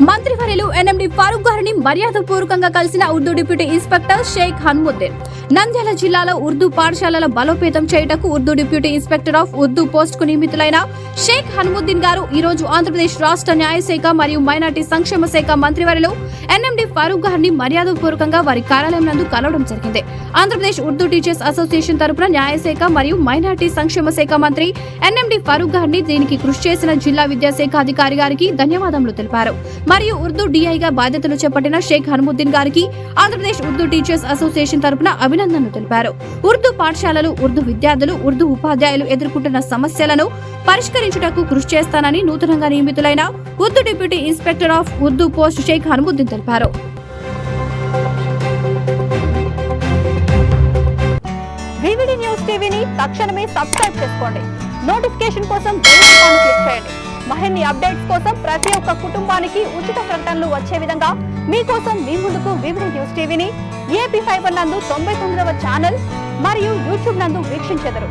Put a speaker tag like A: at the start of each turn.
A: మంత్రివర్యులు ఎన్ఎండి ఫారూక్ గారిని మర్యాదపూర్వకంగా కలిసిన ఉర్దూ డిప్యూటీ ఇన్స్పెక్టర్ షేక్ హన్ముద్దీన్. నంద్యాల జిల్లాలో ఉర్దూ పాఠశాలల బలోపేతం చేయుటకు Urdu deputy inspector of Urdu post కు నియమితులైన షేక్ హన్ముద్దీన్ గారు ఈ రోజు ఆంధ్రప్రదేశ్ రాష్ట్ర న్యాయశాఖ మరియు మైనార్టీ సంక్షేమ శాఖ మంత్రివర్యులు ఎన్ఎండి ఫారూక్ గారిని మర్యాదపూర్వకంగా వారి కార్యాలయం నందు కలవడం జరిగింది. ఆంధ్రప్రదేశ్ ఉర్దూ టీచర్స్ అసోసియేషన్ తరపున న్యాయశాఖ మరియు మైనార్టీ సంక్షేమ శాఖ మంత్రి ఎన్ఎండి ఫారూక్ గారిని దీనికి కృషి చేసిన జిల్లా విద్యాశాఖ అధికారి గారికి ధన్యవాదాలు తెలిపారు. మరియు ఉర్దూ డిఐగా బాధ్యతలు చేపట్టిన షేక్ హన్ముద్దీన్ గారికి ఆంధ్రప్రదేశ్ ఉర్దూ టీచర్స్ అసోసియేషన్ తరపున అభినందనలు తెలిపారు. ఉర్దూ పాఠశాలలు, ఉర్దూ విద్యార్థులు, ఉర్దూ ఉపాధ్యాయులు ఎదుర్కొంటున్న సమస్యలను పరిష్కరించుటకు కృషి చేస్తానని నూతనంగా నియమితులైన Urdu deputy inspector of Urdu post Shaik Hanmuddin తెలిపారు.
B: వివిడి న్యూస్ టీవీని తక్షణమే సబ్స్క్రైబ్ చేసుకోండి. నోటిఫికేషన్ కోసం బెల్ ఐకాన్ క్లిక్ చేయండి. మరిన్ని అప్డేట్స్ కోసం ప్రతి ఒక్క కుటుంబానికి ఉచిత ప్రకటనలు వచ్చే విధంగా మీకోసం మీ ముందుకు వివిడి న్యూస్ టీవీని ఏపీ ఫైబర్ నందు 99వ ఛానల్ మరియు యూట్యూబ్ నందు వీక్షించెదరు.